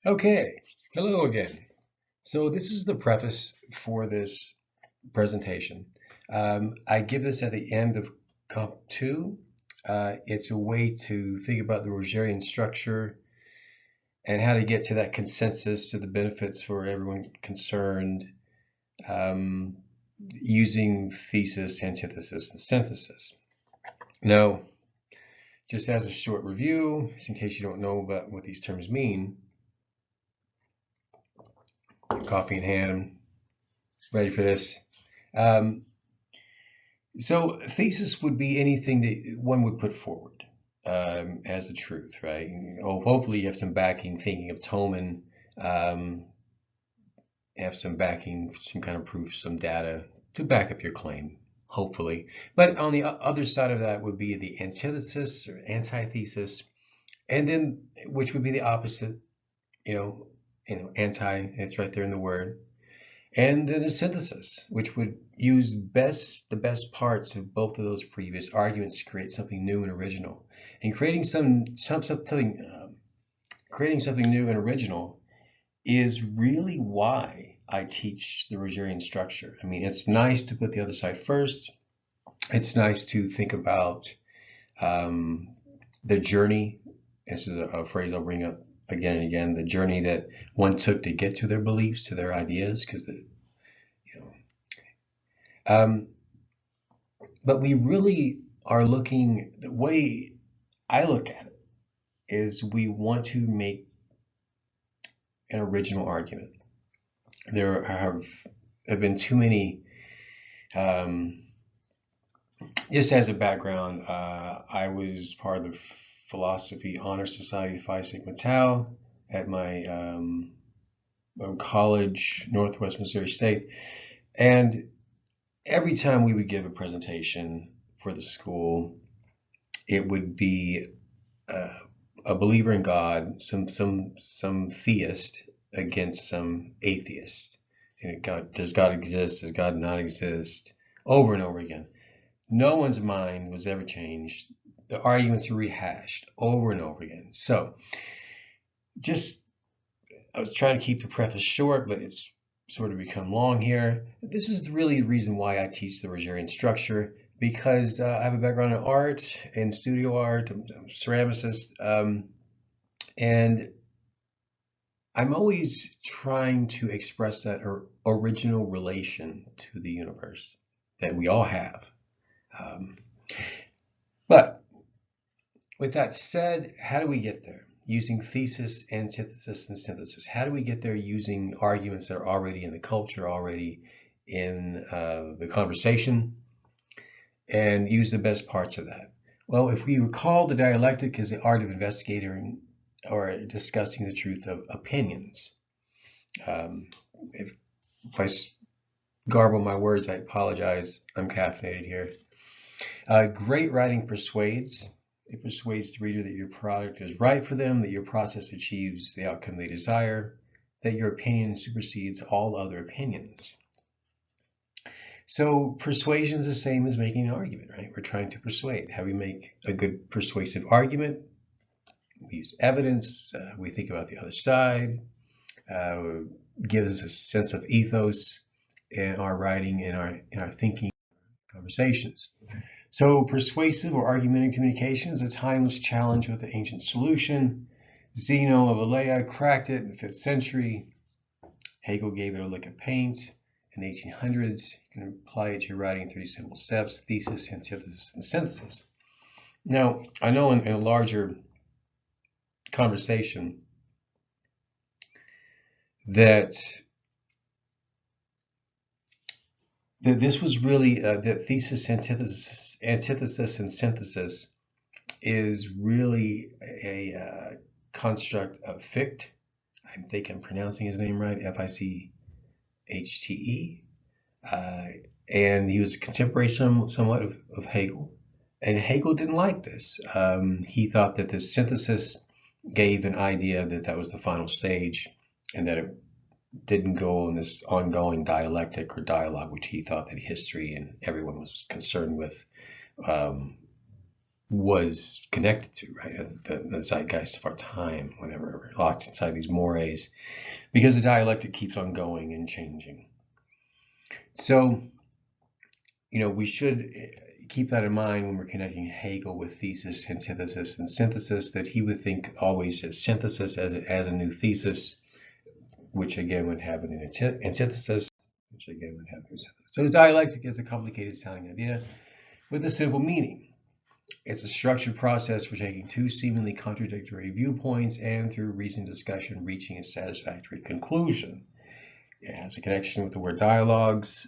Okay, hello again. So this is the preface for this presentation. I give this at the end of Comp 2. It's a way to think about the Rogerian structure and how to get to that consensus to the benefits for everyone concerned um, using thesis, antithesis, and synthesis. Now, just as a short review, in case you don't know about what these terms mean, coffee in hand, ready for this. Um, So thesis would be anything that one would put forward as a truth, right? Oh, hopefully you have some backing, thinking of Toman, um, have some backing, some kind of proof, some data to back up your claim, hopefully. But on the other side of that would be the antithesis or antithesis, and then which would be the opposite, anti, it's right there in the word. And then a synthesis, which would use the best parts of both of those previous arguments to create something new and original. And creating something new and original is really why I teach the Rogerian structure. I mean, it's nice to put the other side first. It's nice to think about um, the journey. This is a phrase I'll bring up again and again. The journey that one took to get to their beliefs, to their ideas, because you know, um, but we really are looking, the way I look at it is we want to make an original argument. There have been too many, um, just as a background, I was part of the Philosophy Honor Society Phi Sigma Tau at my college, Northwest Missouri State. And every time we would give a presentation for the school, it would be uh, a believer in God, some theist against some atheist. And does God exist? Does God not exist? Over and over again. No one's mind was ever changed. The arguments were rehashed over and over again. So just I was trying to keep the preface short, but it's sort of become long here. This is really the reason why I teach the Rogerian structure, because I have a background in art and studio art. I'm a ceramicist, and I'm always trying to express that original relation to the universe that we all have. Um, but with that said, how do we get there? Using thesis, antithesis, and synthesis. How do we get there using arguments that are already in the culture, already in the conversation, and use the best parts of that? Well, if we recall, the dialectic is the art of investigating or discussing the truth of opinions. Um, if I garble my words, I apologize. I'm caffeinated here. Great writing persuades. It persuades the reader that your product is right for them, that your process achieves the outcome they desire, that your opinion supersedes all other opinions. So persuasion is the same as making an argument, right? We're trying to persuade. How we make a good persuasive argument? We use evidence. We think about the other side. Gives us a sense of ethos in our writing, in our thinking, conversations. So persuasive or argumentative communication is a timeless challenge with an ancient solution. Zeno of Elea cracked it in the 5th century. Hegel gave it a lick of paint in the 1800s. You can apply it to your writing in 3 simple steps: thesis, antithesis, and synthesis. Now, I know in a larger conversation that this was really that thesis, antithesis, and synthesis is really a construct of Fichte. I think I'm pronouncing his name right, Fichte. And he was a contemporary somewhat of Hegel. And Hegel didn't like this. He thought that this synthesis gave an idea that that was the final stage and that it didn't go on this ongoing dialectic or dialogue, which he thought that history and everyone was concerned with, um, was connected to, right? The zeitgeist of our time, whenever we're locked inside these mores, because the dialectic keeps on going and changing. So, we should keep that in mind when we're connecting Hegel with thesis, antithesis, and synthesis, that he would think always as synthesis as a new thesis, which again would have an antithesis, which again would have a synthesis. So the dialectic is a complicated sounding idea with a simple meaning. It's a structured process for taking two seemingly contradictory viewpoints and through reasoned discussion reaching a satisfactory conclusion. It has a connection with the word dialogues.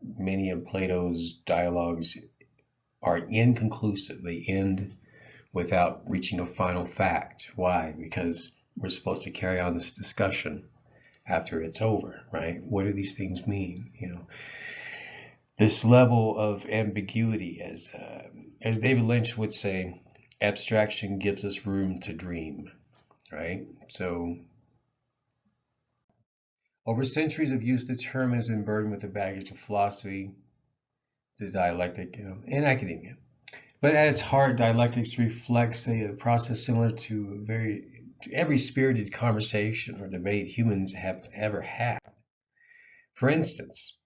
Many of Plato's dialogues are inconclusive. They end without reaching a final fact. Why? Because we're supposed to carry on this discussion after it's over, right? What do these things mean? This level of ambiguity, as David Lynch would say, abstraction gives us room to dream, right? So over centuries of use, the term has been burdened with the baggage of philosophy, the dialectic, and academia. But at its heart, dialectics reflects a process similar to every spirited conversation or debate humans have ever had. For instance,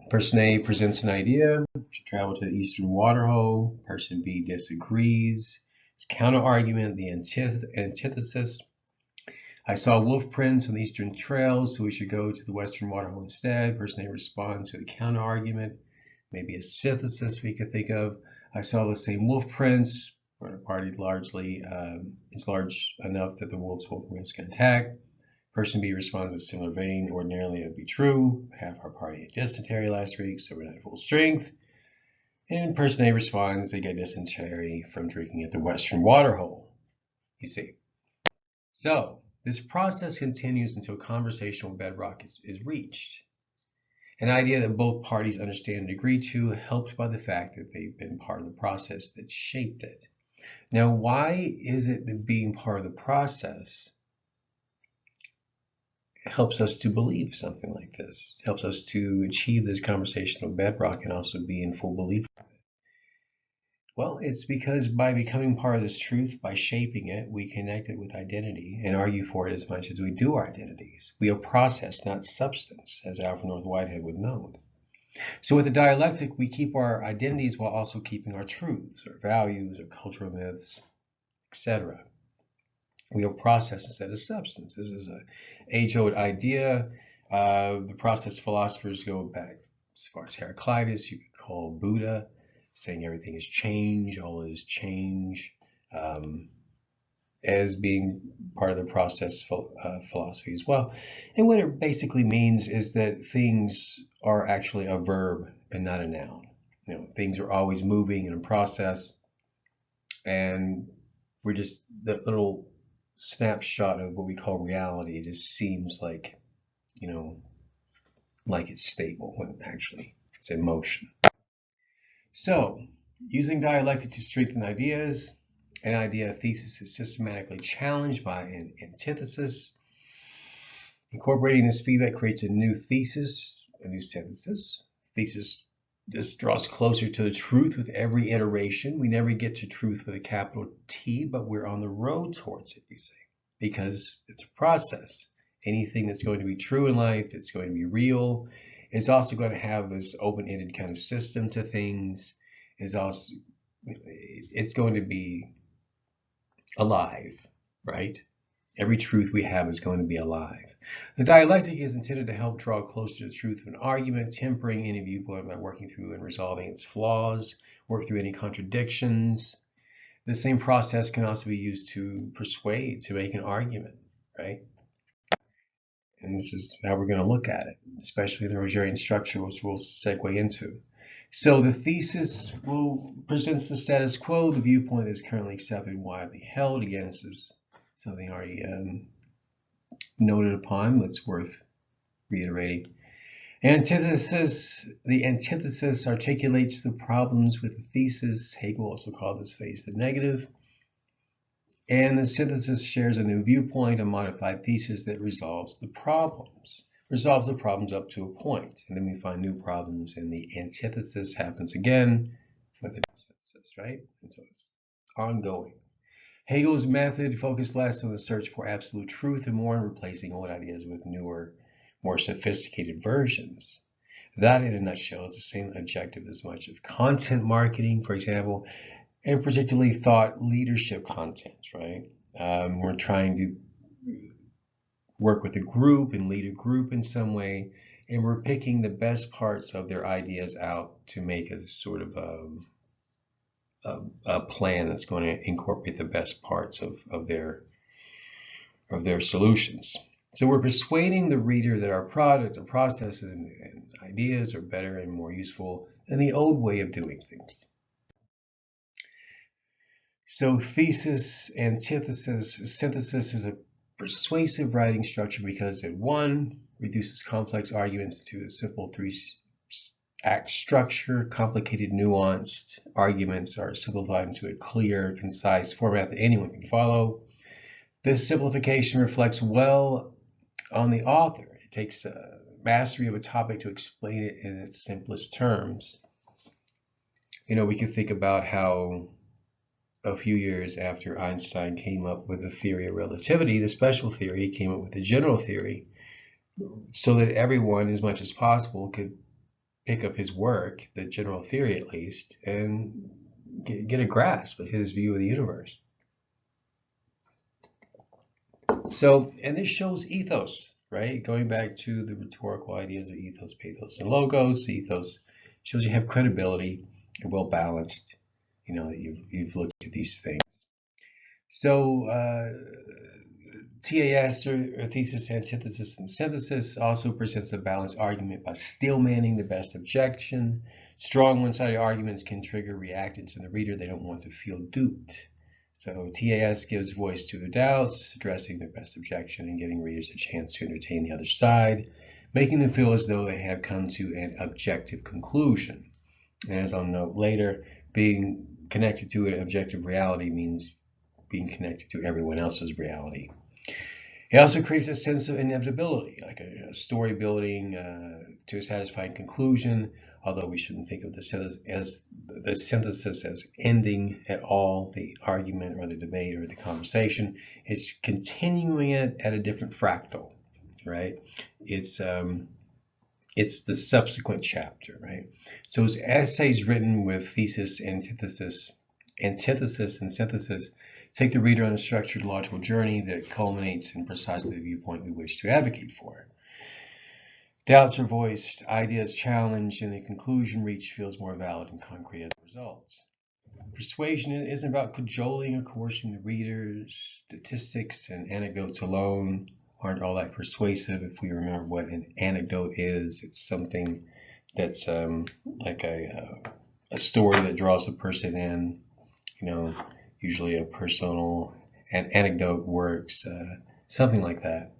person A presents an idea to travel to the eastern waterhole. Person B disagrees. It's counter-argument, the antithesis. I saw wolf prints on the eastern trails, so we should go to the western waterhole instead. Person A responds to the counter-argument. Maybe a synthesis we could think of. I saw the same wolf prints, but our party largely is large enough that the wolves won't risk an attack. Person B responds in a similar vein. Ordinarily, it would be true. Half our party had dysentery last week, so we're not at full strength. And person A responds, they get dysentery from drinking at the western waterhole. You see. So this process continues until conversational bedrock is reached. An idea that both parties understand and agree to, helped by the fact that they've been part of the process that shaped it. Now, why is it that being part of the process helps us to believe something like this, helps us to achieve this conversational bedrock and also be in full belief with it? Well, it's because by becoming part of this truth, by shaping it, we connect it with identity and argue for it as much as we do our identities. We are process, not substance, as Alfred North Whitehead would note. So with the dialectic, we keep our identities while also keeping our truths, our values, our cultural myths, etc. We are process instead of substance. This is an age-old idea. The process philosophers go back as far as Heraclitus. You could call Buddha, saying everything is change, all is change, as being part of the process philosophy as well. And what it basically means is that things are actually a verb and not a noun. Things are always moving in a process, and we're just that little snapshot of what we call reality. It just seems like, like it's stable when actually it's in motion. So, using dialectic to strengthen ideas, an idea thesis is systematically challenged by an antithesis. Incorporating this feedback creates a new thesis, a new synthesis. This draws closer to the truth with every iteration. We never get to truth with a capital T, but we're on the road towards it, you see, because it's a process. Anything that's going to be true in life, that's going to be real, is also going to have this open-ended kind of system to things. It's going to be alive, right? Every truth we have is going to be alive. The dialectic is intended to help draw closer to the truth of an argument, tempering any viewpoint by working through and resolving its flaws, work through any contradictions. The same process can also be used to persuade, to make an argument, right? And this is how we're going to look at it, especially the Rogerian structure, which we'll segue into. So the thesis presents the status quo, the viewpoint that is currently accepted and widely held. Again, this is something already noted upon, but it's worth reiterating. Antithesis. The antithesis articulates the problems with the thesis. Hegel also called this phase the negative. And the synthesis shares a new viewpoint, a modified thesis that resolves the problems. resolves the problems up to a point, and then we find new problems, and the antithesis happens again with the synthesis, right? And so it's ongoing. Hegel's method focused less on the search for absolute truth and more on replacing old ideas with newer, more sophisticated versions. That, in a nutshell, is the same objective as much of content marketing, for example, and particularly thought leadership content, right? We're trying to work with a group and lead a group in some way, and we're picking the best parts of their ideas out to make a sort of a plan that's going to incorporate the best parts of their solutions. So we're persuading the reader that our product or processes and ideas are better and more useful than the old way of doing things. So thesis, antithesis, synthesis is a persuasive writing structure because it, one, reduces complex arguments to a simple three-act structure. Complicated, nuanced arguments are simplified into a clear, concise format that anyone can follow. This simplification reflects well on the author. It takes mastery of a topic to explain it in its simplest terms. We could think about how a few years after Einstein came up with the theory of relativity, the special theory, came up with the general theory, so that everyone, as much as possible, could pick up his work, the general theory at least, and get a grasp of his view of the universe. So, and this shows ethos, right? Going back to the rhetorical ideas of ethos, pathos, and logos, ethos shows you have credibility, you're well balanced, that you've looked at these things. So TAS, or thesis, antithesis, and synthesis, also presents a balanced argument by still manning the best objection. Strong one-sided arguments can trigger reactance in the reader. They don't want to feel duped. So TAS gives voice to their doubts, addressing their best objection and giving readers a chance to entertain the other side, making them feel as though they have come to an objective conclusion. And as I'll note later, being connected to an objective reality means being connected to everyone else's reality. It also creates a sense of inevitability, like a story building to a satisfying conclusion, although we shouldn't think of the synthesis as ending at all the argument or the debate or the conversation. It's continuing it at a different fractal, right? It's the subsequent chapter, right? So it's essays written with thesis, antithesis, and synthesis take the reader on a structured logical journey that culminates in precisely the viewpoint we wish to advocate for. Doubts are voiced, ideas challenged, and the conclusion reached feels more valid and concrete as a result. Persuasion isn't about cajoling or coercing the reader. Statistics and anecdotes alone aren't all that persuasive. If we remember what an anecdote is, it's something that's like a story that draws a person in, usually a personal, an anecdote works, something like that.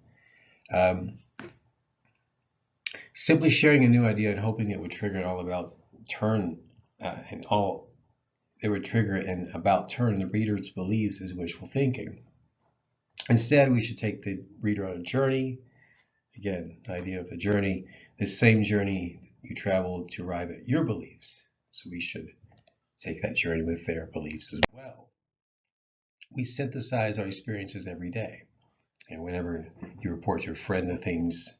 Simply sharing a new idea and hoping it would trigger an about turn the reader's beliefs is wishful thinking. Instead, we should take the reader on a journey. Again, the idea of the journey, the same journey you traveled to arrive at your beliefs. So we should take that journey with their beliefs as well. We synthesize our experiences every day. And whenever you report to a friend the things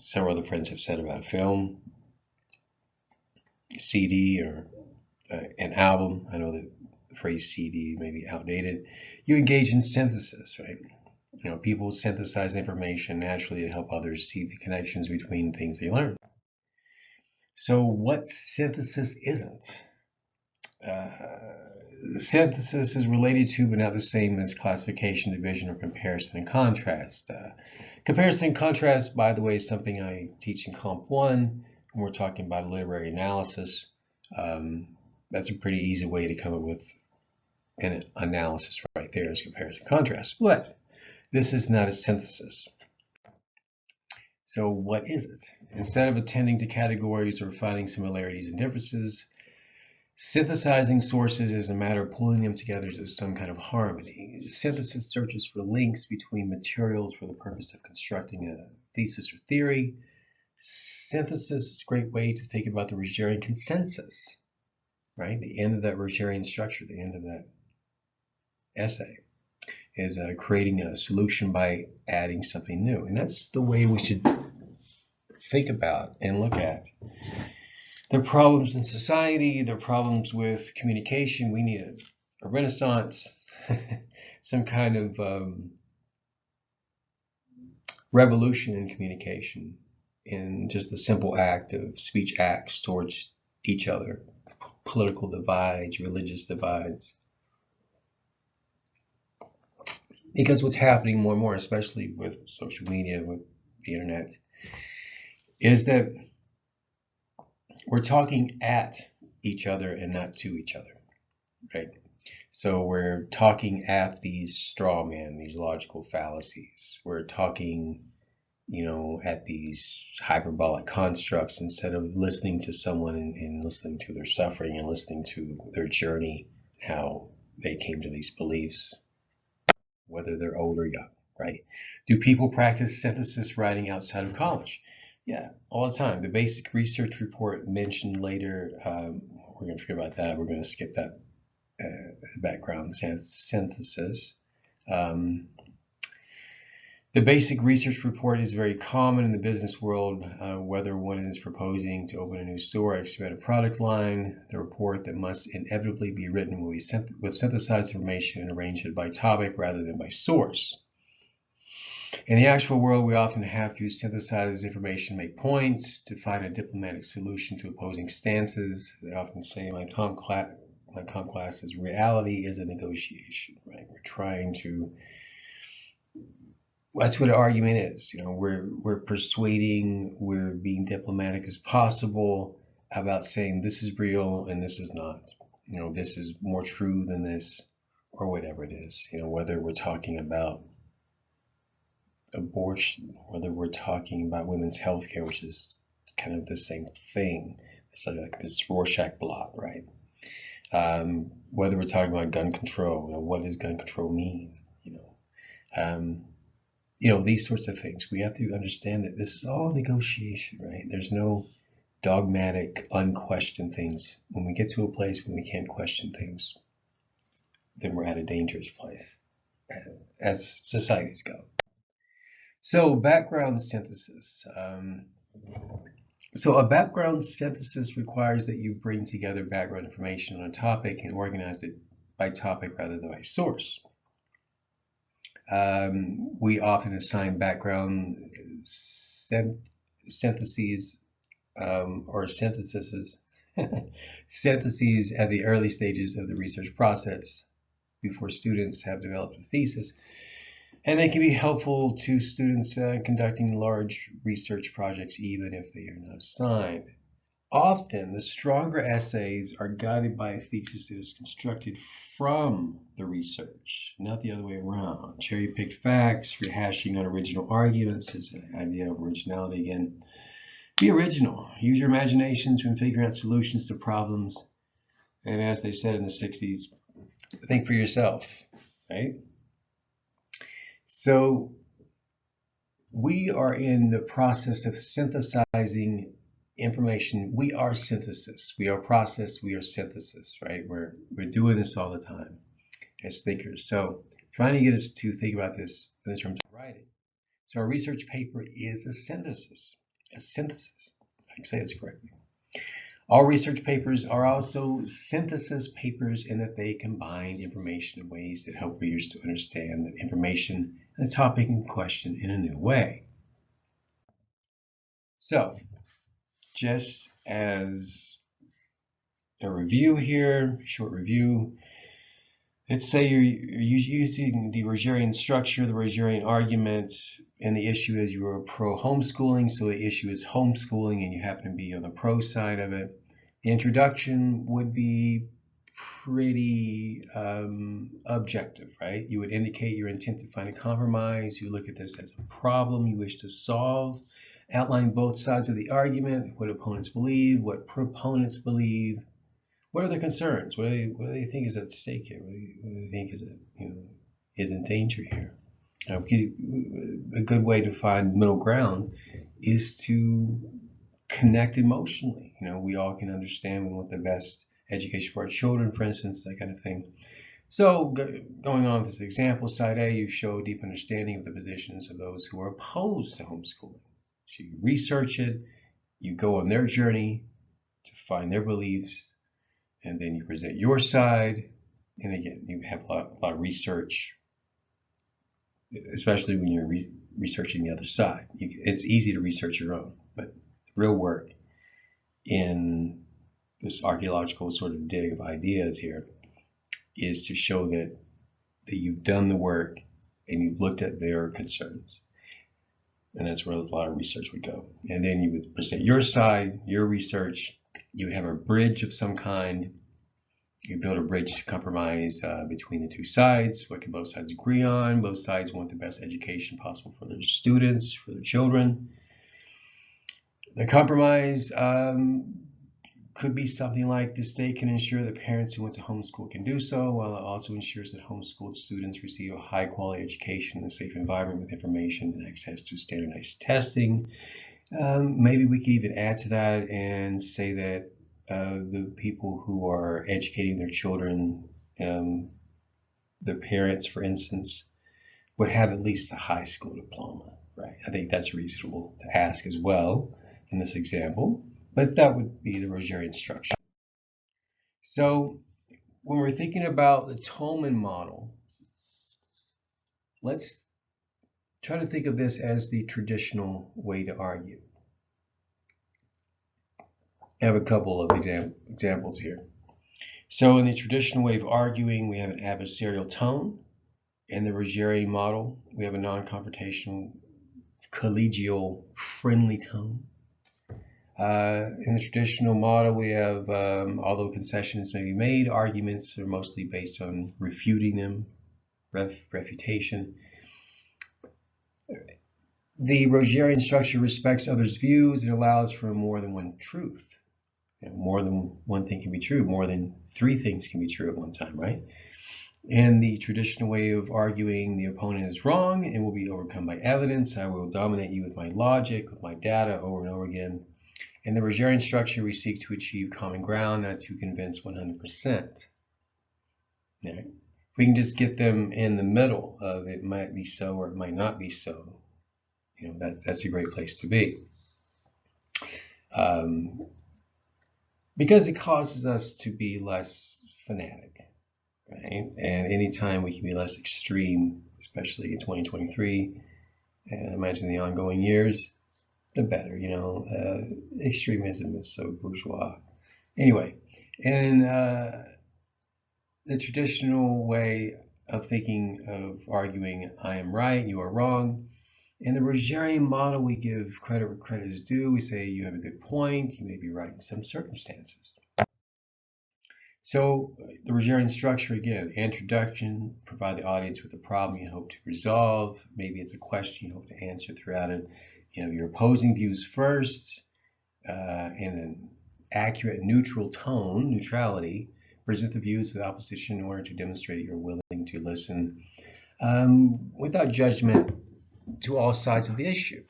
several other friends have said about a film, a CD, or an album, I know that the phrase CD may be outdated, you engage in synthesis, right? People synthesize information naturally to help others see the connections between things they learn. So what synthesis isn't? Synthesis is related to, but not the same as classification, division, or comparison and contrast. Comparison and contrast, by the way, is something I teach in Comp 1 when we're talking about literary analysis. That's a pretty easy way to come up with an analysis right there is comparison and contrast. But this is not a synthesis. So what is it? Instead of attending to categories or finding similarities and differences, Synthesizing sources is a matter of pulling them together to some kind of harmony. Synthesis searches for links between materials for the purpose of constructing a thesis or theory. Synthesis is a great way to think about the Rogerian consensus, right? The end of that Rogerian structure, the end of that essay, is creating a solution by adding something new. And that's the way we should think about and look at the problems in society, the problems with communication. We need a renaissance, some kind of revolution in communication, in just the simple act of speech acts towards each other, political divides, religious divides. Because what's happening more and more, especially with social media, with the internet, is that we're talking at each other and not to each other, right? So we're talking at these straw men, these logical fallacies. We're talking, at these hyperbolic constructs instead of listening to someone and listening to their suffering and listening to their journey, how they came to these beliefs, whether they're old or young, right? Do people practice synthesis writing outside of college? Yeah, all the time. The basic research report mentioned later, we're going to forget about that. We're going to skip that background synthesis. The basic research report is very common in the business world, whether one is proposing to open a new store or expand a product line. The report that must inevitably be written with synthesized information and arranged by topic rather than by source. In the actual world, we often have to synthesize information, make points, to find a diplomatic solution to opposing stances. As I often say in my comp classes, reality is a negotiation, right? We're trying to, that's what an argument is. We're persuading, we're being diplomatic as possible about saying this is real and this is not. This is more true than this, or whatever it is. Whether we're talking about abortion, whether we're talking about women's health care, which is kind of the same thing. It's like this Rorschach blot, right? Whether we're talking about gun control, what does gun control mean? These sorts of things. We have to understand that this is all negotiation, right? There's no dogmatic, unquestioned things. When we get to a place when we can't question things, then we're at a dangerous place, as societies go. So background synthesis. So a background synthesis requires that you bring together background information on a topic and organize it by topic rather than by source. We often assign background syntheses or syntheses syntheses at the early stages of the research process before students have developed a thesis. And they can be helpful to students conducting large research projects, even if they are not assigned. Often, the stronger essays are guided by a thesis that is constructed from the research, not the other way around. Cherry-picked facts, rehashing unoriginal arguments is an idea of originality again. Be original. Use your imaginations when figuring out solutions to problems. And as they said in the 60s, think for yourself, right? So we are in the process of synthesizing information. We are synthesis. We are process. We are synthesis, right? We're doing this all the time as thinkers. So trying to get us to think about this in terms of writing. So our research paper is a synthesis. A synthesis. I can say this correctly. All research papers are also synthesis papers in that they combine information in ways that help readers to understand the information and the topic in question in a new way. So, just as a review here, short review, let's say you're using the Rogerian structure, the Rogerian argument, and the issue is you are pro homeschooling, so the issue is homeschooling and you happen to be on the pro side of it. The introduction would be pretty objective, right? You would indicate your intent to find a compromise. You look at this as a problem you wish to solve, outline both sides of the argument, what opponents believe, what proponents believe, What are their concerns? What do they think is at stake here? What do they think is in danger here? A good way to find middle ground is to connect emotionally. We all can understand we want the best education for our children, for instance, that kind of thing. So going on with this example, side A, you show a deep understanding of the positions of those who are opposed to homeschooling. So you research it, you go on their journey to find their beliefs, and then you present your side. And again, you have a lot of research, especially when you're researching the other side. It's easy to research your own, but real work in this archaeological sort of dig of ideas here is to show that you've done the work and you've looked at their concerns. And that's where a lot of research would go. And then you would present your side, your research. You would have a bridge of some kind. You build a bridge to compromise between the two sides. What can both sides agree on? Both sides want the best education possible for their students, for their children. The compromise could be something like the state can ensure that parents who want to homeschool can do so, while it also ensures that homeschooled students receive a high quality education in a safe environment with information and access to standardized testing. Maybe we could even add to that and say that the people who are educating their children, the parents, for instance, would have at least a high school diploma, right? I think that's reasonable to ask as well in this example. But that would be the Rogerian structure. So when we're thinking about the Tolman model, let's try to think of this as the traditional way to argue. I have a couple of examples here. So in the traditional way of arguing, we have an adversarial tone. In the Rogerian model, we have a non-confrontational, collegial, friendly tone. In the traditional model, we have, although concessions may be made, arguments are mostly based on refuting them, refutation. The Rogerian structure respects others' views and allows for more than one truth. More than one thing can be true. More than three things can be true at one time, right? In the traditional way of arguing, the opponent is wrong and will be overcome by evidence. I will dominate you with my logic, with my data over and over again. In the Rogerian structure, we seek to achieve common ground, not to convince 100%. Now, if we can just get them in the middle of it might be so or it might not be so, that's a great place to be. Because it causes us to be less fanatic, right? And anytime we can be less extreme, especially in 2023, and I imagine the ongoing years, the better. Extremism is so bourgeois. Anyway, in the traditional way of thinking of arguing, I am right, you are wrong. In the Rogerian model, we give credit where credit is due. We say you have a good point, you may be right in some circumstances. So the Rogerian structure, again, introduction, provide the audience with a problem you hope to resolve. Maybe it's a question you hope to answer throughout it. Your opposing views first, in an accurate, neutral tone, neutrality. Present the views of the opposition in order to demonstrate you're willing to listen without judgment to all sides of the issue.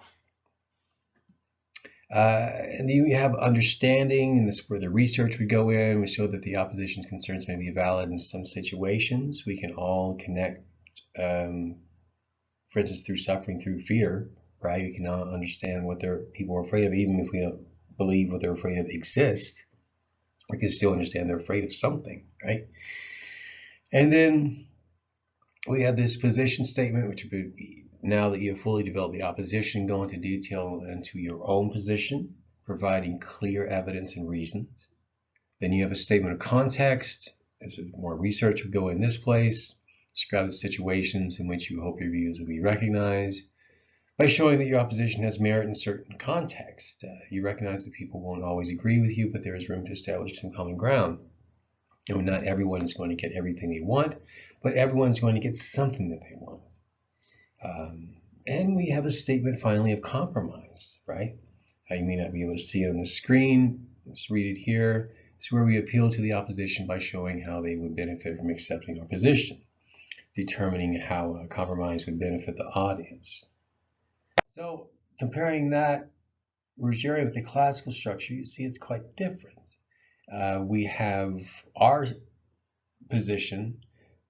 And then you have understanding, and this is where the research would go in. We show that the opposition's concerns may be valid in some situations. We can all connect, for instance, through suffering, through fear, right? We can all understand what people are afraid of, even if we don't believe what they're afraid of exists. We can still understand they're afraid of something, right? And then we have this position statement, which would be, now that you have fully developed the opposition, go into detail into your own position, providing clear evidence and reasons. Then you have a statement of context, as more research would go in this place. Describe the situations in which you hope your views will be recognized. By showing that your opposition has merit in certain context, you recognize that people won't always agree with you, but there is room to establish some common ground. And not everyone is going to get everything they want, but everyone's going to get something that they want. And we have a statement finally of compromise, right? You may not be able to see it on the screen. Let's read it here. It's where we appeal to the opposition by showing how they would benefit from accepting our position, determining how a compromise would benefit the audience. So comparing that Rogerian with the classical structure, you see it's quite different. We have our position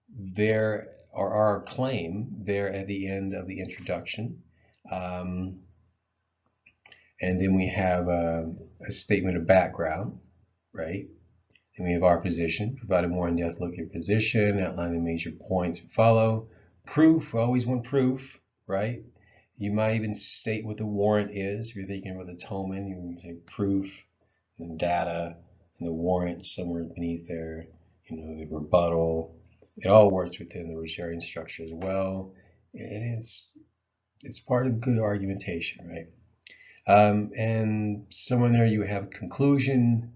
there, or our claim there at the end of the introduction. And then we have a statement of background, right? And we have our position, provide a more in-depth look at your position, outline the major points to follow. Proof, we always want proof, right? You might even state what the warrant is. If you're thinking about the Tolman, you say proof and data and the warrant somewhere beneath there, the rebuttal. It all works within the Rogerian structure as well. And it's part of good argumentation, right? And somewhere there you have conclusion.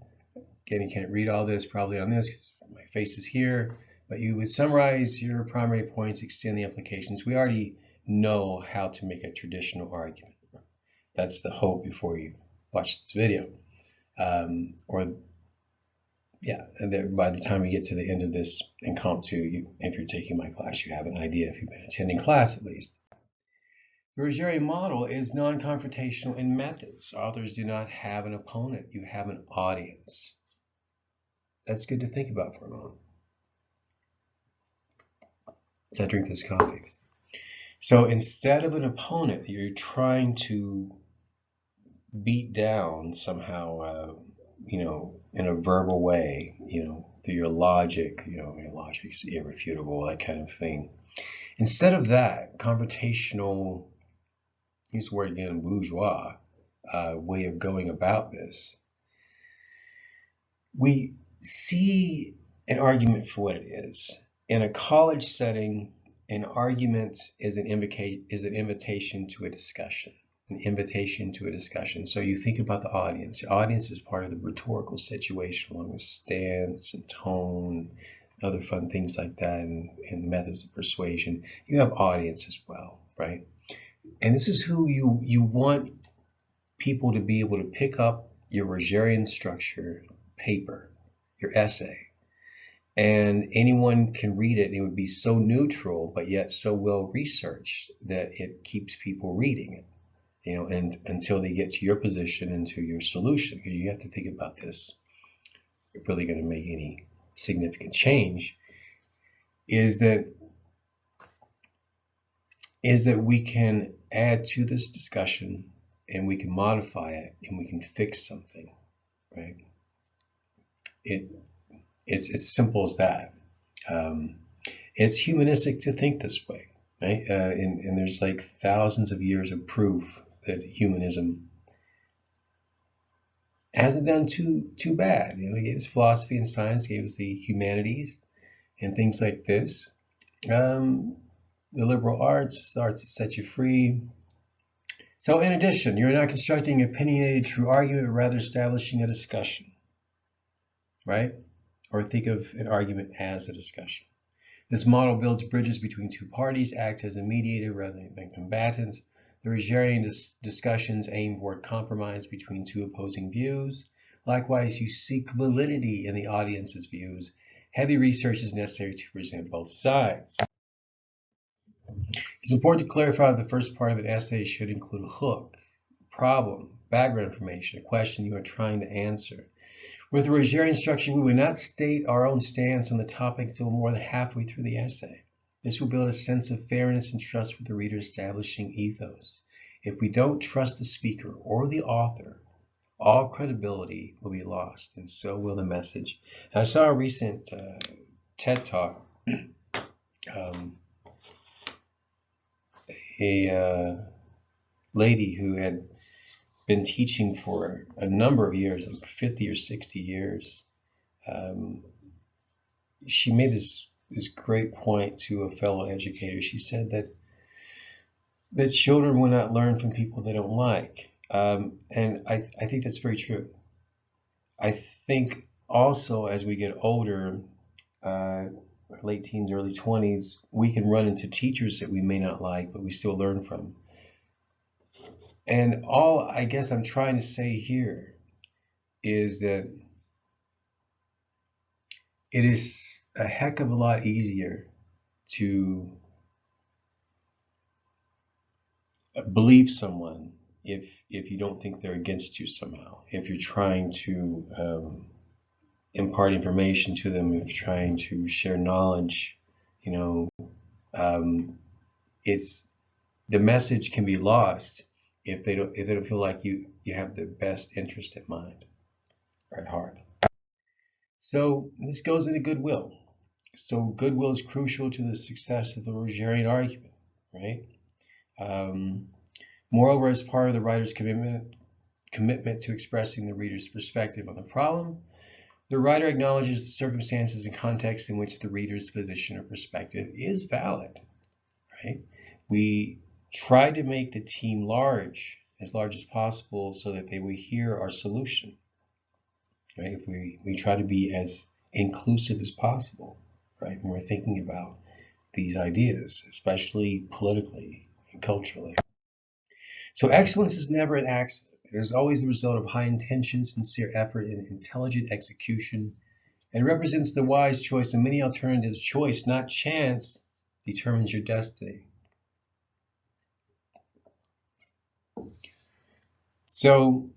Again, you can't read all this probably on this because my face is here, but you would summarize your primary points, extend the implications. We already know how to make a traditional argument. That's the hope before you watch this video. And then by the time we get to the end of this impromptu, if you're taking my class, you have an idea if you've been attending class at least. The Rogerian model is non-confrontational in methods. Authors do not have an opponent. You have an audience. That's good to think about for a moment. As I drink this coffee. So instead of an opponent that you're trying to beat down somehow, in a verbal way, through your logic, your logic is irrefutable, that kind of thing. Instead of that, confrontational, use the word again, bourgeois way of going about this, we see an argument for what it is. In a college setting, an argument is an invitation to a discussion. An invitation to a discussion. So you think about the audience. The audience is part of the rhetorical situation, along with stance and tone, other fun things like that, and methods of persuasion. You have audience as well, right? And this is who you want people to be able to pick up your Rogerian structure paper, your essay, and anyone can read it. And it would be so neutral, but yet so well researched that it keeps people reading it. And until they get to your position and to your solution, because you have to think about this, if you're really going to make any significant change, is that we can add to this discussion and we can modify it and we can fix something, right? It's as simple as that. It's humanistic to think this way, right? And there's like thousands of years of proof that humanism hasn't done too bad. They gave us philosophy and science, gave us the humanities and things like this. The liberal arts that set you free. So in addition, you're not constructing an opinionated true argument, but rather establishing a discussion, right? Or think of an argument as a discussion. This model builds bridges between two parties, acts as a mediator rather than combatants. The Rogerian discussions aim toward compromise between two opposing views. Likewise, you seek validity in the audience's views. Heavy research is necessary to present both sides. It's important to clarify that the first part of an essay should include a hook, problem, background information, a question you are trying to answer. With the Rogerian structure, we would not state our own stance on the topic until more than halfway through the essay. This will build a sense of fairness and trust with the reader, establishing ethos. If we don't trust the speaker or the author, all credibility will be lost, and so will the message. I saw a recent TED Talk. A lady who had been teaching for a number of years, like 50 or 60 years. She made this great point to a fellow educator. She said that children will not learn from people they don't like. And I think that's very true. I think also as we get older, late teens, early 20s, we can run into teachers that we may not like, but we still learn from. And all I guess I'm trying to say here is that it is a heck of a lot easier to believe someone if you don't think they're against you somehow. If you're trying to impart information to them, if you're trying to share knowledge, you know, um, it's the message can be lost if they don't feel like you have the best interest at mind or at heart. So this goes into goodwill. So goodwill is crucial to the success of the Rogerian argument, right? Um, Moreover, as part of the writer's commitment to expressing the reader's perspective on the problem, the writer acknowledges the circumstances and context in which the reader's position or perspective is valid, right? We try to make the team as large as possible, so that they will hear our solution, right? If we try to be as inclusive as possible, right? When we're thinking about these ideas, especially politically and culturally. So excellence is never an accident. It is always the result of high intention, sincere effort, and intelligent execution, and represents the wise choice of many alternatives. Choice, not chance, determines your destiny. So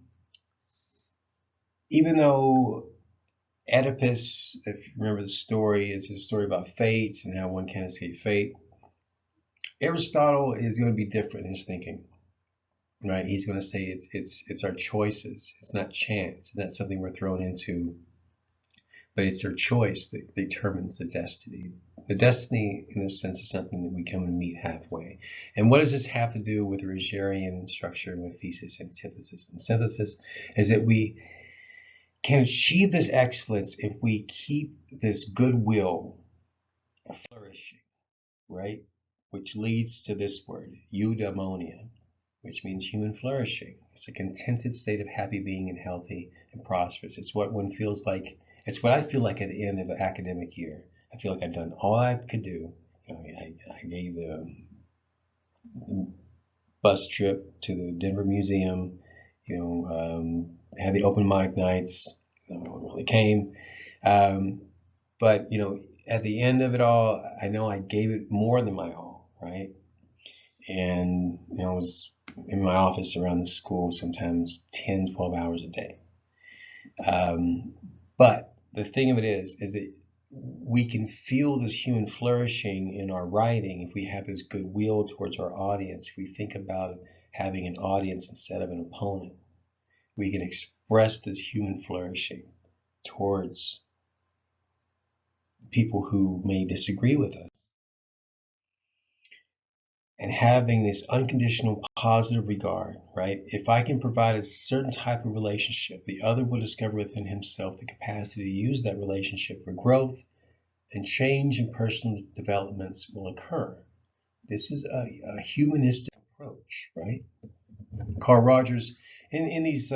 even though Oedipus, if you remember the story, is a story about fate and how one can't escape fate, Aristotle is going to be different in his thinking, right? He's going to say it's our choices. It's not chance. It's not something we're thrown into, but it's our choice that determines the destiny. The destiny, in a sense, is something that we come and meet halfway. And what does this have to do with Rogerian structure and with thesis, antithesis, and synthesis? Is that we can achieve this excellence if we keep this goodwill flourishing, right? Which leads to this word, eudaimonia, which means human flourishing. It's a contented state of happy being and healthy and prosperous. It's what one feels like. It's what I feel like at the end of an academic year. I feel like I've done all I could do. I gave the bus trip to the Denver Museum. Had the open mic nights. No one really came. But at the end of it all, I know I gave it more than my all, right? And I was in my office around the school sometimes 10, 12 hours a day. But the thing of it is that we can feel this human flourishing in our writing if we have this goodwill towards our audience. If we think about having an audience instead of an opponent, we can express this human flourishing towards people who may disagree with us. And having this unconditional positive regard, right? If I can provide a certain type of relationship, the other will discover within himself the capacity to use that relationship for growth, and change and personal developments will occur. This is a humanistic approach, right? Carl Rogers, in these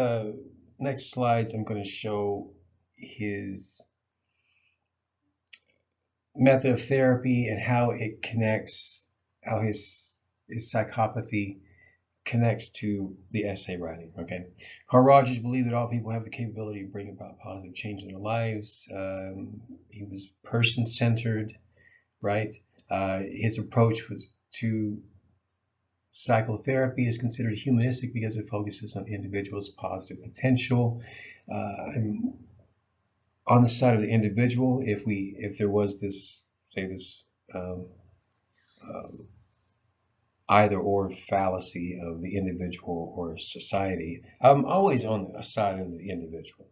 next slides, I'm going to show his method of therapy and how it connects, how his psychopathy connects to the essay writing. Okay, Carl Rogers believed that all people have the capability to bring about positive change in their lives. He was person-centered, right? His approach was to psychotherapy is considered humanistic because it focuses on individuals' positive potential. And on the side of the individual, if there was this, say this um, either or fallacy of the individual or society, I'm always on the side of the individual.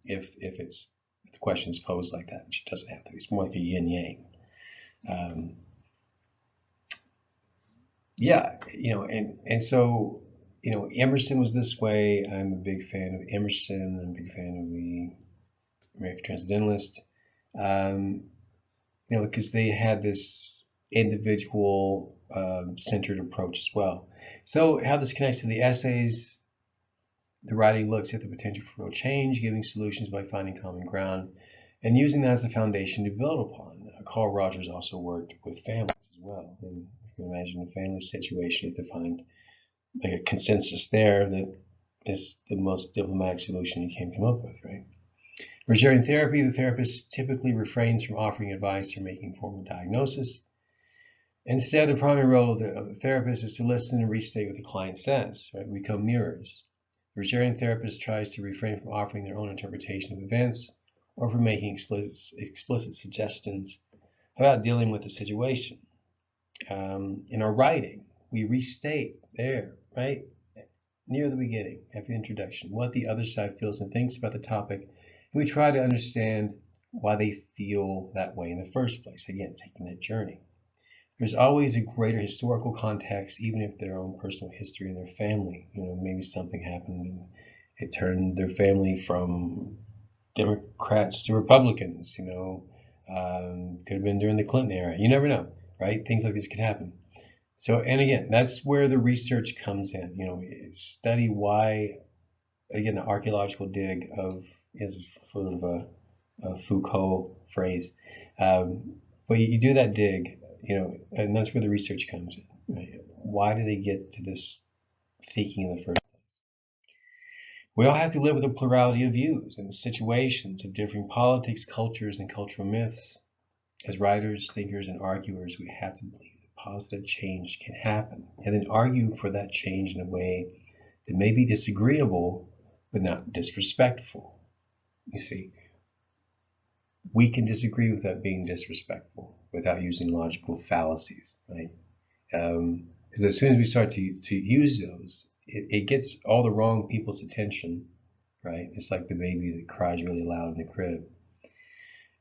If the question is posed like that, which it doesn't have to be. It's more like a yin yang. Yeah, and so, Emerson was this way. I'm a big fan of Emerson. I'm a big fan of the American Transcendentalist. Because they had this individual centered approach as well. So how this connects to the essays, the writing looks at the potential for real change, giving solutions by finding common ground, and using that as a foundation to build upon. Carl Rogers also worked with families as well. And if you imagine a family situation, you have to find like a consensus there that is the most diplomatic solution you can come up with, right? Rogerian therapy, the therapist typically refrains from offering advice or making formal diagnosis. Instead, the primary role of the therapist is to listen and restate what the client says, right? We become mirrors. The Rogerian therapist tries to refrain from offering their own interpretation of events or from making explicit suggestions about dealing with the situation. In our writing, we restate there, right, near the beginning, after the introduction, what the other side feels and thinks about the topic, and we try to understand why they feel that way in the first place. Again, taking that journey. There's always a greater historical context, even if their own personal history in their family. Maybe something happened and it turned their family from Democrats to Republicans. Could have been during the Clinton era. You never know, right? Things like this can happen. So, and again, that's where the research comes in. Study why. Again, the archaeological dig is sort of a Foucault phrase, but you do that dig. And that's where the research comes in. Right? Why do they get to this thinking in the first place? We all have to live with a plurality of views and situations of differing politics, cultures, and cultural myths. As writers, thinkers, and arguers, we have to believe that positive change can happen, and then argue for that change in a way that may be disagreeable, but not disrespectful. You see, we can disagree without being disrespectful, without using logical fallacies, right? Because as soon as we start to use those, it gets all the wrong people's attention, right? It's like the baby that cries really loud in the crib.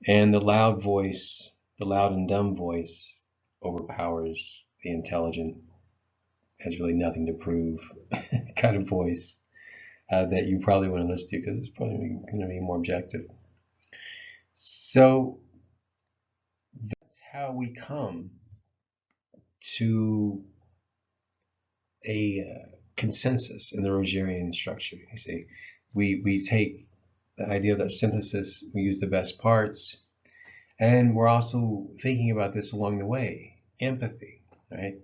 And the loud voice, the loud and dumb voice, overpowers the intelligent, has really nothing to prove kind of voice that you probably want to listen to because it's probably going to be more objective. So that's how we come to a consensus in the Rogerian structure. You see, we take the idea of that synthesis, we use the best parts, and we're also thinking about this along the way. Empathy, right?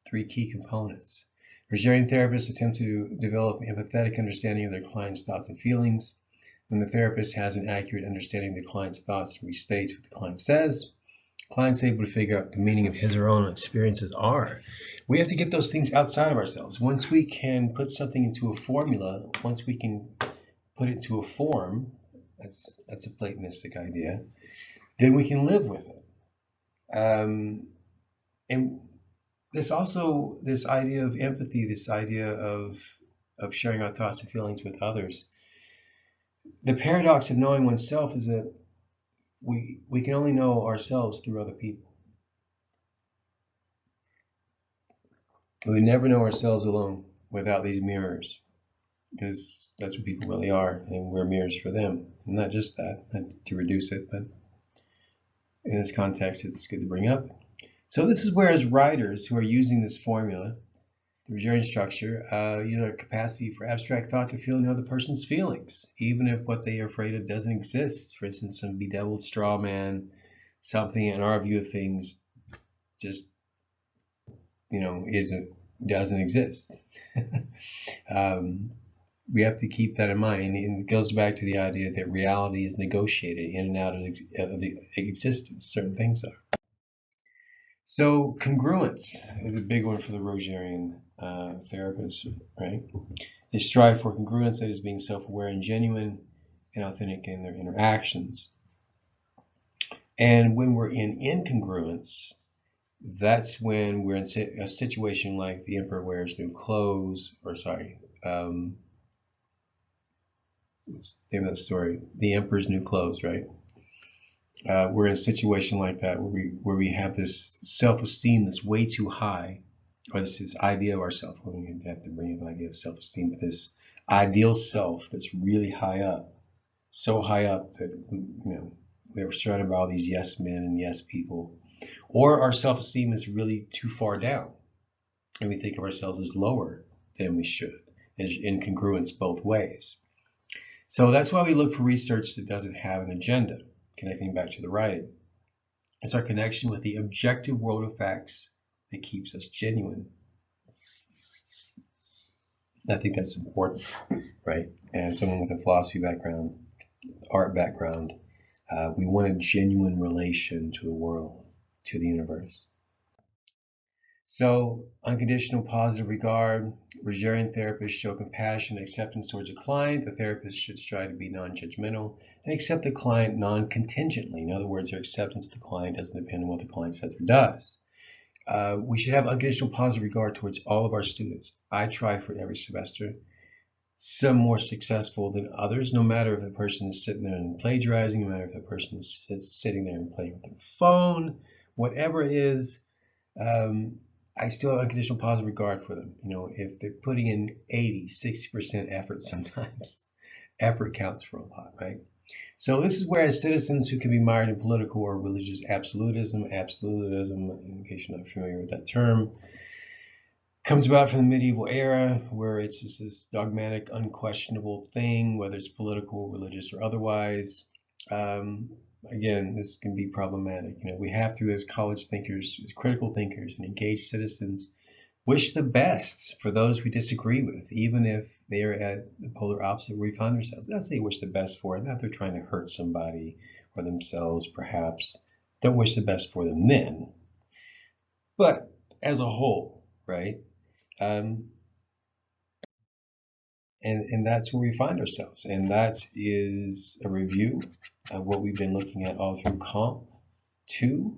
3 key components. Rogerian therapists attempt to develop an empathetic understanding of their client's thoughts and feelings. When the therapist has an accurate understanding of the client's thoughts and restates what the client says, the client's able to figure out what the meaning of his or her own experiences are. We have to get those things outside of ourselves. Once we can put something into a formula, once we can put it into a form, that's a Platonistic idea, then we can live with it. And there's also this idea of empathy, this idea of sharing our thoughts and feelings with others. The paradox of knowing oneself is that we can only know ourselves through other people. We never know ourselves alone without these mirrors, because that's what people really are, and we're mirrors for them. And not just that, not to reduce it, but in this context, it's good to bring up. So this is where, as writers who are using this formula, the Rogerian structure, our capacity for abstract thought to feel another person's feelings, even if what they are afraid of doesn't exist. For instance, some bedeviled straw man, something in our view of things just, doesn't exist. We have to keep that in mind, and it goes back to the idea that reality is negotiated in and out of the existence. Certain things are. So congruence is a big one for the Rogerian therapists, right? They strive for congruence, that is being self-aware and genuine and authentic in their interactions. And when we're in incongruence, that's when we're in a situation like the emperor wears new clothes, or sorry, what's the name of that story? The Emperor's New Clothes, right? We're in a situation like that where we have this self-esteem that's way too high, or this idea of ourself. We have to bring up the idea of self-esteem, but this ideal self that's really high up, so high up that we're surrounded by all these yes men and yes people, or our self-esteem is really too far down, and we think of ourselves as lower than we should. There's incongruence both ways. So that's why we look for research that doesn't have an agenda. Connecting back to the writing, it's our connection with the objective world of facts that keeps us genuine. I think that's important, right? As someone with a philosophy background, art background. We want a genuine relation to the world, to the universe. So, unconditional positive regard. Rogerian therapists show compassion and acceptance towards a client. The therapist should strive to be non-judgmental and accept the client non-contingently. In other words, their acceptance of the client doesn't depend on what the client says or does. We should have unconditional positive regard towards all of our students. I try for every semester. Some more successful than others, no matter if the person is sitting there and plagiarizing, no matter if the person is sitting there and playing with their phone, whatever it is. I still have unconditional positive regard for them. You know, if they're putting in 80, 60% effort sometimes, effort counts for a lot, right? So this is where as citizens who can be mired in political or religious absolutism, in case you're not familiar with that term, comes about from the medieval era where it's just this dogmatic, unquestionable thing, whether it's political, religious, or otherwise. Um, Again, this can be problematic. You know, we have to, as college thinkers, as critical thinkers, and engaged citizens, wish the best for those we disagree with, even if they are at the polar opposite where we find ourselves. Not say wish the best for it, not if they're trying to hurt somebody or themselves, perhaps. Don't wish the best for them then. But as a whole, right? Um, and that's where we find ourselves. And that is a review of what we've been looking at all through Comp 2.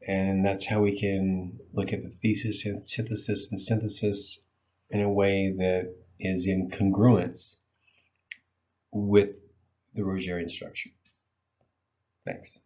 And that's how we can look at the thesis, antithesis, and synthesis in a way that is in congruence with the Rogerian structure. Thanks.